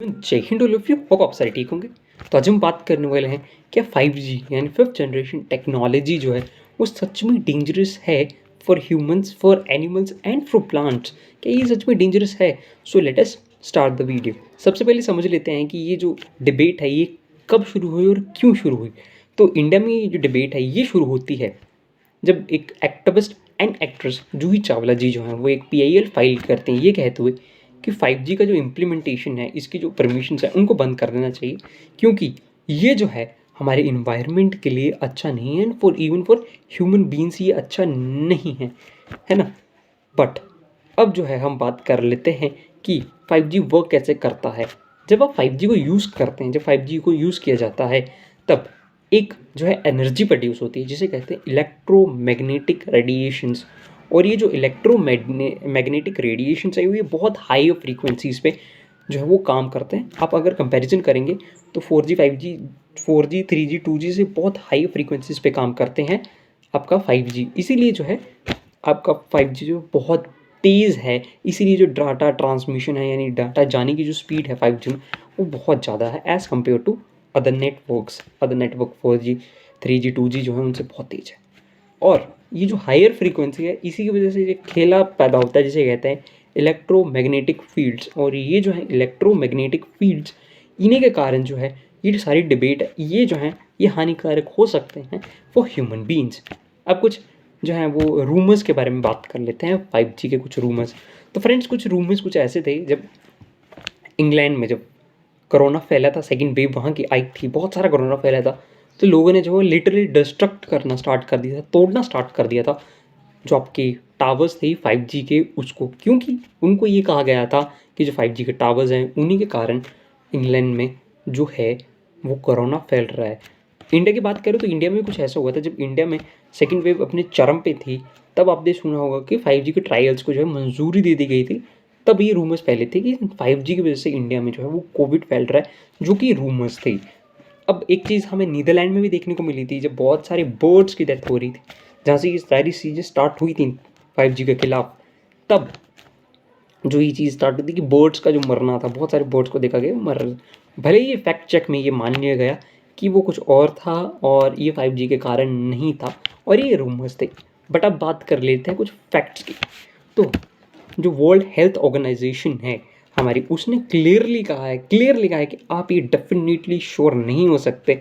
जय Hind all of you, hope आप सारे ठीक होंगे। तो आज हम बात करने वाले हैं क्या 5G यानी फिफ्थ जनरेशन टेक्नोलॉजी जो है वो सच में डेंजरस है for humans, for animals and for plants. क्या ये सच में डेंजरस है? So let us start the video. सबसे पहले समझ लेते हैं कि ये जो डिबेट है ये कब शुरू हुई और क्यों शुरू हुई। तो इंडिया में ये जो डिबेट है ये शुरू होती है जब एक activist and actress Juhi Chawla जी जो हैं वो एक PIL फाइल करते हैं ये कहते हुए कि 5G का जो इम्प्लीमेंटेशन है, इसकी जो परमिशंस है उनको बंद कर देना चाहिए, क्योंकि ये जो है हमारे इन्वायरमेंट के लिए अच्छा नहीं है, for even for human beings ये अच्छा नहीं है ना। बट अब जो है हम बात कर लेते हैं कि 5G वर्क कैसे करता है। जब आप 5G को यूज़ करते हैं, जब 5G को यूज़ किया जाता है तब एक जो है एनर्जी प्रोड्यूस होती है जिसे कहते हैं इलेक्ट्रोमैग्नेटिक रेडिएशंस। और ये जो इलेक्ट्रोमैग्नेटिक रेडिएशंस है ये बहुत हाई फ्रीक्वेंसीज़ पे जो है वो काम करते हैं। आप अगर कंपैरिजन करेंगे तो 4G 5G 4G 3G 2G से बहुत हाई फ्रीक्वेंसीज़ पे काम करते हैं आपका 5G। इसीलिए जो है आपका 5G जो बहुत तेज़ है, इसीलिए जो डाटा ट्रांसमिशन है यानी डाटा जाने की जो स्पीड है 5G में वो बहुत ज़्यादा है as compare to other network 4G 3G 2G जो है उनसे बहुत तेज़ है। और ये जो हायर फ्रीक्वेंसी है इसी की वजह से ये खेला पैदा होता है जिसे कहते हैं इलेक्ट्रोमैग्नेटिक फील्ड्स। और ये जो है इलेक्ट्रोमैग्नेटिक फील्ड्स इन्हीं के कारण जो है ये जो सारी डिबेट है ये जो है ये हानिकारक हो सकते हैं फॉर ह्यूमन बींग्स। अब कुछ जो है वो रूमर्स के बारे में बात कर लेते हैं, 5G के कुछ रूमर्स। तो फ्रेंड्स कुछ रूमर्स कुछ ऐसे थे, जब इंग्लैंड में जब कोरोना फैला था, सेकेंड वेव वहाँ की आई थी, बहुत सारा कोरोना फैला था, तो लोगों ने जो है लिटरली डिस्ट्रक्ट करना स्टार्ट कर दिया था, तोड़ना स्टार्ट कर दिया था जो आपके टावर्स थे 5G के उसको, क्योंकि उनको ये कहा गया था कि जो 5G के टावर्स हैं उन्हीं के कारण इंग्लैंड में जो है वो कोरोना फैल रहा है। इंडिया की बात करें तो इंडिया में कुछ ऐसा हुआ था, जब इंडिया में सेकेंड वेव अपने चरम पे थी तब आपने सुना होगा कि 5G के ट्रायल्स को जो है मंजूरी दे दी गई थी। तब ये रूमर्स फैले थे कि 5G की वजह से इंडिया में जो है वो कोविड फैल रहा है, जो कि रूमर्स थे। अब एक चीज़ हमें नीदरलैंड में भी देखने को मिली थी, जब बहुत सारे बर्ड्स की डेथ हो रही थी, जहाँ से ये सारी चीज़ें स्टार्ट हुई थी 5G के खिलाफ। तब जो ये चीज़ स्टार्ट हुई थी कि बर्ड्स का जो मरना था, बहुत सारे बर्ड्स को देखा गया मर, भले ही ये फैक्ट चेक में ये मान लिया गया कि वो कुछ और था और ये 5G के कारण नहीं था और ये रूमर्स थे। बट अब बात कर लेते हैं कुछ फैक्ट्स की। तो जो वर्ल्ड हेल्थ ऑर्गेनाइजेशन है हमारी, उसने क्लियरली कहा है कि आप ये डेफिनेटली श्योर नहीं हो सकते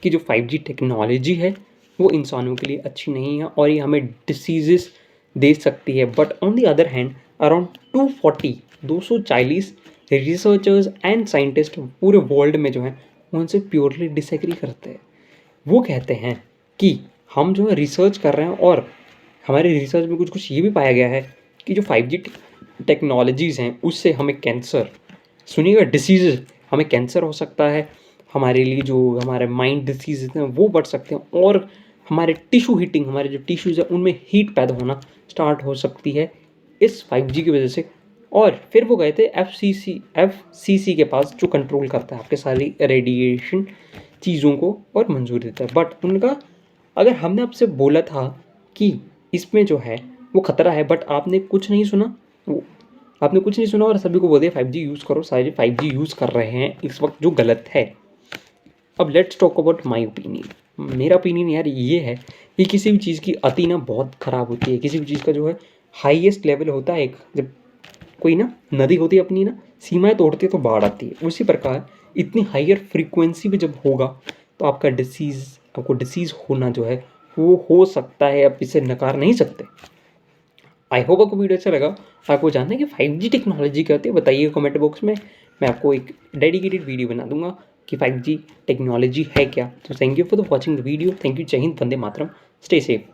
कि जो 5G टेक्नोलॉजी है वो इंसानों के लिए अच्छी नहीं है और ये हमें डिसीजेस दे सकती है। But on the other hand around 240 researchers and scientist पूरे वर्ल्ड में जो हैं उनसे प्योरली डिसएग्री करते हैं। वो कहते हैं कि हम जो है रिसर्च कर रहे हैं और हमारे रिसर्च में कुछ कुछ ये भी पाया गया है कि जो 5G टेक्नोलॉजीज़ हैं उससे हमें कैंसर, सुनिएगा डिसीज़, हमें कैंसर हो सकता है, हमारे लिए जो हमारे माइंड डिसीज़ हैं वो बढ़ सकते हैं और हमारे टिश्यू हीटिंग, हमारे जो टिश्यूज़ हैं उनमें हीट पैदा होना स्टार्ट हो सकती है इस 5G की वजह से। और फिर वो गए थे FCC के पास जो कंट्रोल करता है आपके सारी रेडिएशन चीज़ों को और मंजूरी देता है। बट उनका, अगर हमने आपसे बोला था कि इसमें जो है वो ख़तरा है बट आपने कुछ नहीं सुना, वो आपने कुछ नहीं सुना और सभी को बोल दिया 5G यूज़ करो, सारे 5G यूज़ कर रहे हैं इस वक्त, जो गलत है। अब let's talk about my opinion. मेरा ओपिनियन यार ये है कि किसी भी चीज़ की अति ना बहुत ख़राब होती है। किसी भी चीज़ का जो है हाईएस्ट लेवल होता है, एक जब कोई ना नदी होती है अपनी ना सीमाएं तोड़ती है तो बाढ़ आती है, उसी प्रकार इतनी हायर फ्रीक्वेंसी पे जब होगा तो आपको डिसीज़ होना जो है वो हो सकता है, आप इसे नकार नहीं सकते। आई होप आपको वीडियो अच्छा लगा। आपको जानना है कि 5G टेक्नोलॉजी क्या होती है बताइए कमेंट बॉक्स में, मैं आपको एक डेडिकेटेड वीडियो बना दूंगा कि 5G टेक्नोलॉजी है क्या। तो thank you for the watching the video, thank you, जय हिंद, वंदे मातरम, स्टे सेफ।